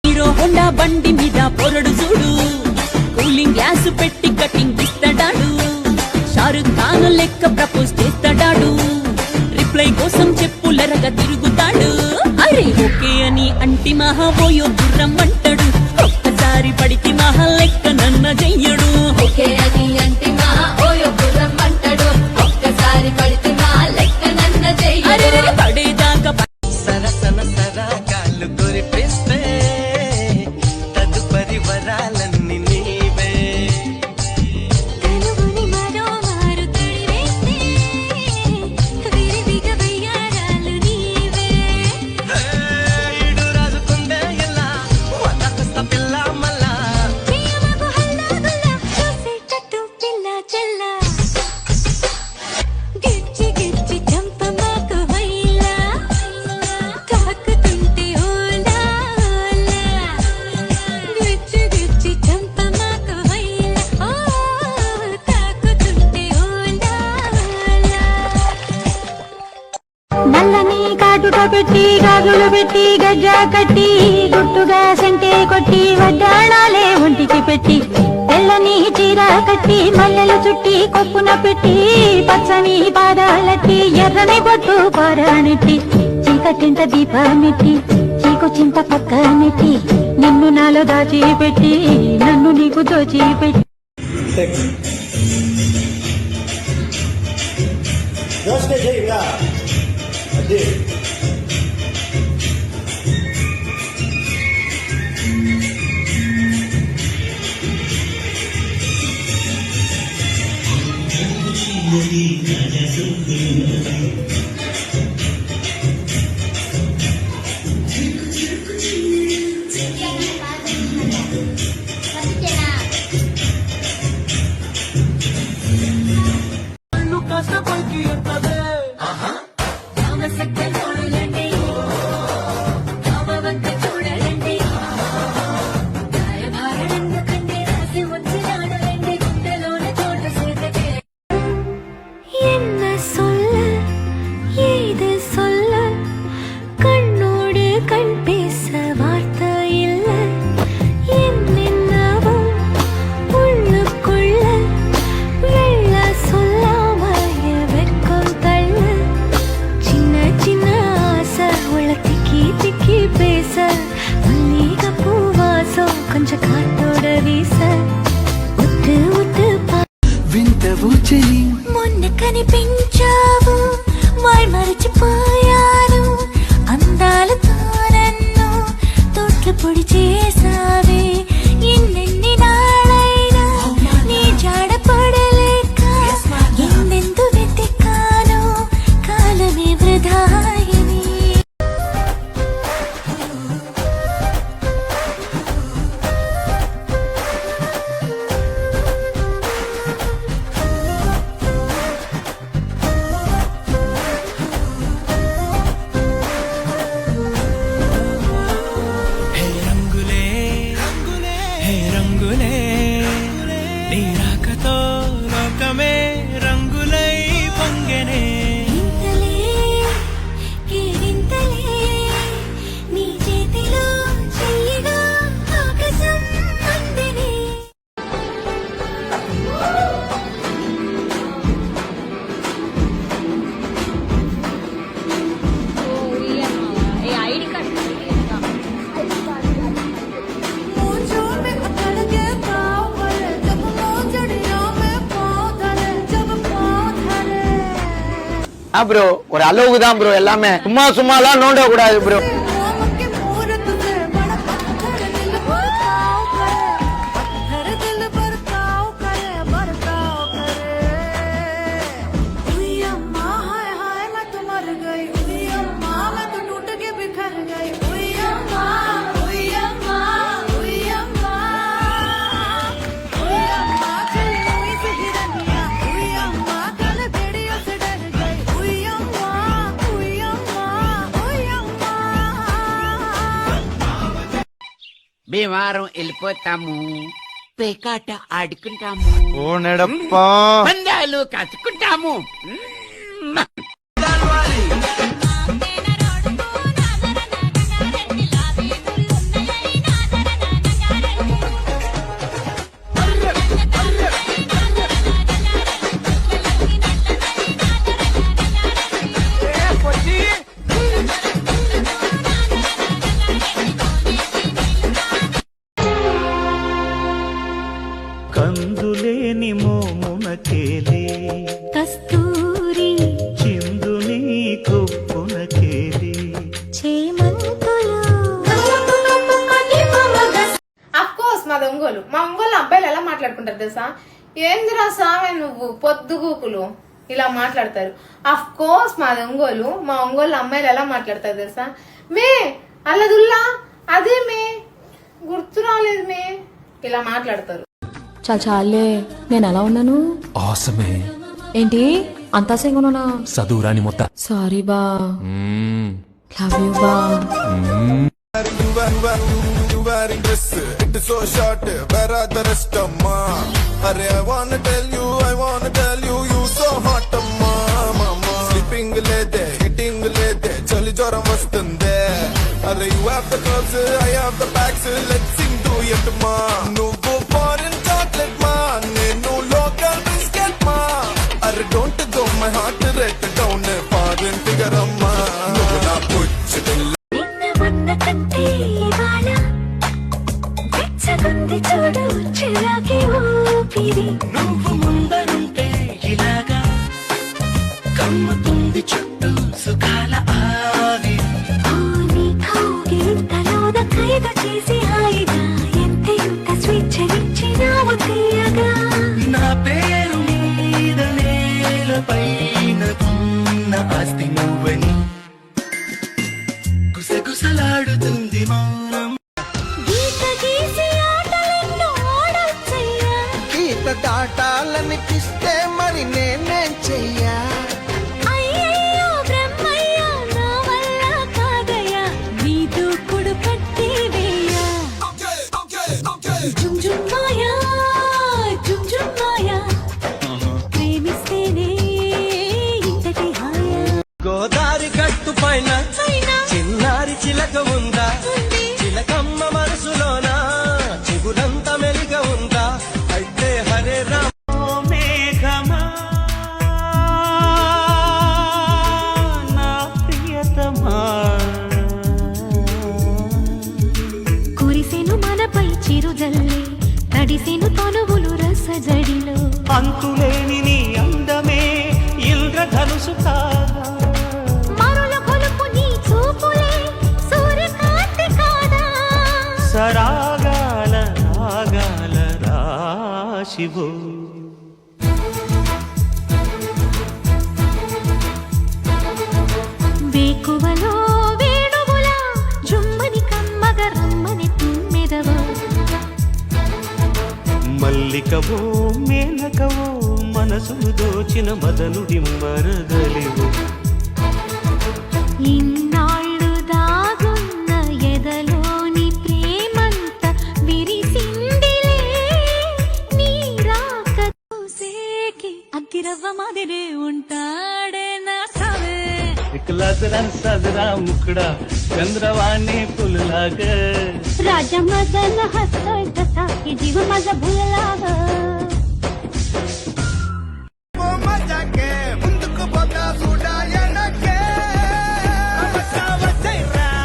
Hero Honda బండి మీద పొరడు చూడు, కూలింగ్ గ్యాస్ పెట్టి కటింగ్ ఇస్తాడాడు, షారుఖ్ ఖాన్ లెక్క ప్రపోజ్ చేస్తాడాడు, రిప్లై కోసం చెప్పులరగా తిరుగుతాడు. అరే ఓకే అని అంటి మహాబోయో గుర్రం అంటాడు, ఒక్కసారి పడితే మహా లెక్క నన్న చెయ్యడు. ఓకే అని అంటి మహాబోయో గుర్రం అంటాడు, ఒక్కసారి పడితే మహా లెక్క నన్న చెయ్యడు. పడేదాకా సరసన సరాగాలు కురిపిస్తే తదుపరి వరాలన్నీ నీవే. కనుగొని మరో మారు తడివేస్తే విరివిగా వెయ్యారాలు నీవే. ఈడు రాజుకుందే ఎలా వదకొస్తా పిల్ల మళ్ళా, ప్రియమగు హల్లాగుల్లా చూసేటట్టు పిల్ల చెల్ల. గిచ్చి గిచ్చి చంపమాకు వైలా, తాకుతుంటే ఓలా ఓలా. గిచ్చి గిచ్చి చంపమాకు వైలా, ఓ తాకుతుంటే ఓలా ఓలా. నల్లని కాటుక పెట్టి గాజులు పెట్టి గజ్జా కట్టి గుట్టుగా సెంటే కొట్టి వడ్డాణాలే ఒంటికి పెట్టి తెల్లని చీర కట్టి మల్లెలు చుట్టి కొప్పున పెట్టి పచ్చని పాదాలట్టి ఎర్రని బొట్టు పారానెట్టి చీకటింట దీపమెట్టి చీకు చింత పక్క నెట్టి నిన్ను నాలో దాచిపెట్టి నన్ను నీకు దోచిపెట్టి என்ன சொல்ல ஏது சொல்ல, கண்ணோடு கண் பேச வார்த்தை இல்ல. என்னென்னவோ உள்ளுக்குள்ள வெள்ள சொல்லாம வெக்கம் தள்ள. சின்ன சின்ன ஆசை உள்ள திக்கி திக்கி பேச, மல்லிகை பூவாசம் கொஞ்சம் காத்தோட வீச. உத்து உத்து వింటవు చెలి మొన్న కనిపించావు, వాయ్ మరచిపోయాను. అందాలతో నన్ను తోట్ల పొడి చేసావే. ఎన్నెన్ని నాళ్ళైనా నీ జాడ పడలేక ఎందెందు వెతికాను, కాలమే వృధాయని. హే రంగులే హే రంగులే, నీ రాకతో లోకమే రంగులై పొంగెనే. ఇంతలే కేరింతలే, నీ చేతిలో చెయ్యిగా ఆకాశం అందెనే. ப்ரோ ஒரு அளவுக்கு தான் ப்ரோ, எல்லாமே சும்மா சும்மாலாம் நோண்ட கூடாது ப்ரோ. భీమవరం వెళ్ళిపోతాము, పేకాట ఆడుకుంటాము, ఓ నడప్పా పందాలు కాచుకుంటాము. ఒంగోలు. మా ఒంగోలు అబ్బాయిలు ఎలా మాట్లాడుకుంటారు తెలుసా? ఏందిరా సామె నువ్వు పొద్దుగూకులు ఇలా మాట్లాడతారు. అఫ్ కోర్స్ మాది ఒంగోలు. మా ఒంగోలు అమ్మాయిలు ఎలా మాట్లాడతారు తెలుసా? మే అల్లదుల్లా అదే మే గుర్తు రాలేదు మే ఇలా మాట్లాడతారు. చాలే నేను ఎలా ఉన్నాను? ఆసమే. ఏంటి అంతా సింగనునా? చదువురాని మొత్త. సారీ బా. లవ్ యూ బా. అరే I wanna tell you you so hot అమ్మా మామా. స్లీపింగ్ లేదే హిట్టింగ్ లేదే చలి జ్వరం వస్తుందే. అరే you have the curves I have the backs let's sing do it మా. నువ్వు foreign chocolate మా నేను local biscuit మా. అరే don't go my heart rate down foreign figure అమ్మా. నువ్వు నా పుచ్చుదిల్ల చూడు చిరాకి ఊపిరి నువ్వు ముందరుంటే ఇలాగా కమ్ముతుంది చుట్టూ సుఖాల ఆవి. నీ కౌగిలింతలోన ఖైదు చేసి హాయిగా ఎంత స్వేచ్ఛనిచ్చినావు తీయగా. నా పేరు మీద నేలపైన ఉన్న ఆస్తి నువ్వని గుసగుసలాడుతుంది మౌనం. గీత గీసి ఆటలెన్నో ఆడొచ్చయ్యా. గీత దాటాలనిపిస్తే మరి నేనేం చెయ్యా? అయ్యయ్యో బ్రహ్మయ్యా నా వల్ల కాదయ్యా నీ దూకుడు పట్టి వేయా. జుమ్ జుమ్ మాయా జుమ్ జుమ్ మాయా ప్రేమిస్తేనే ఇంతటి హాయా. గోదారి గట్టు పైన చిన్నారి చిలక ఉందా? చిలకమ్మ మనసులోన చిగురంత మెలిగ ఉందా? అయితే హరే రామ మేఘమా నా ప్రియతమా. కురిసెను మనపై చిరుజల్లే తడిసెను తనువులు రసజడిలో. అంతులేని నీ అందమే ఇంద్రధనుసు కాగా. మరుల కొలుపు నీ చూపులే సూర్యకాంతి కాదా. సరాగాల రాగాల రాశివో. వేకువలో వేణువులా జుమ్మని కమ్మగ రమ్మని తుమ్మెదవో. మల్లికవో మేనకవో మనసును దోచిన మదనుడి మరదలివో. ఇన్నాళ్ళు దాగున్న ఎదలోని ప్రేమంత విరిసిందిలే నీ రాక చూసేకి. అగ్గిరవ్వ మాదిరే ఉంటాడే నా సావే. సదరా ముక్కడా చంద్రవాణి పులులాగా. राजा मदन हसतोय तसा की जीव माझा भुललागा. మజాకే ముందుకు పోతా చూడా ఎనకే.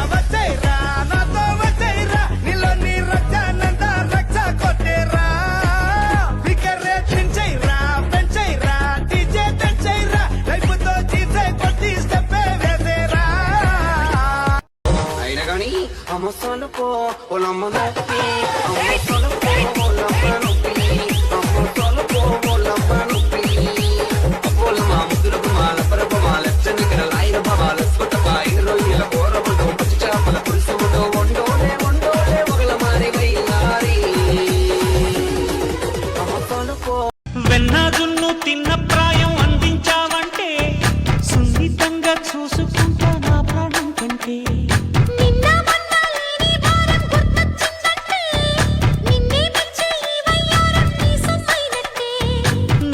వచ్చైరా నాతో వచ్చైరా నీలో నీ రచ్చనంత రచ్చ కొట్టేరా. ఫికరే చించైరా పెంచైరా డీజే తెంచైరా లైఫ్తో చీజే కొట్టి స్టెప్పే వేసేరా. అయినా కానీ అమ్మ సొలుపో ఒలమ్మ నొప్పి అమ్మ సొలుపో ఒలమ్మ నొప్పి అమ్మ సొలుపో ఒలమ్మ నొప్పి. అపోలమ్మ ముద్దులకు మాల పరపమా లచ్చని కరలాయిన భవాల స్వతపాయిన రొయ్యల కూరముండో పచ్చి చేపల పులుసుముండో వండోలే ఒకల మారి వైలారి అమ్మ సొలుపో. వెన్నాజున్ను తిన్న ప్రాయం అందించావంటే సున్నితంగా చూసుకుంటా నా ప్రాణం కంటే. నిన్న మొన్న లేని భారం గుర్తొచ్చిందంటే నిన్నే మెచ్చే ఈ వయ్యారం నీ సొమ్మైనట్టే.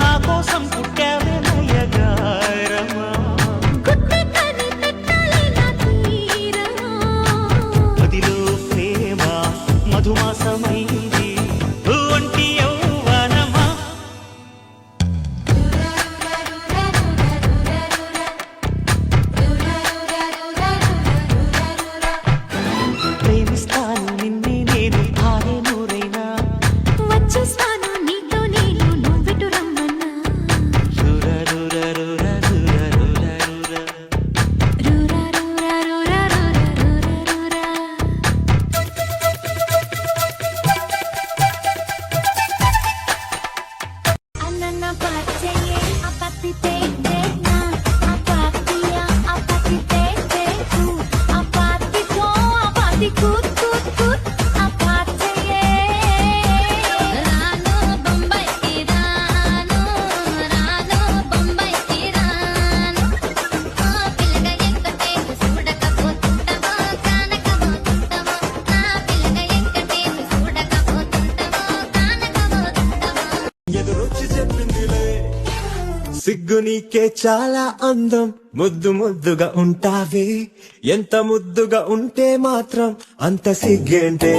నా కోసం పుట్టావే నయగారమా. గుత్తే కని పెట్టాలి నా తీరమా. మదిలో ప్రేమ మధుమాసమైంది ఒంటి యౌవనమా. ప్రేమిస్తాను నిన్నే నేను భార్య నూరైనా. వచ్చేస్తాను నీతో నేను నువ్వెటు రమ్మన్నా. రూరా రూరా రూరా రూరా రూరా రూరా. రూరా రూరా రూరా రూరా రూరా రూరా. ఎదురొచ్చి చెప్పిందిలే సిగ్గు నీకే చాలా అందం ముద్దు ముద్దుగా ఉంటావే ఎంత ముద్దుగా ఉంటే మాత్రం అంత సిగ్గేంటే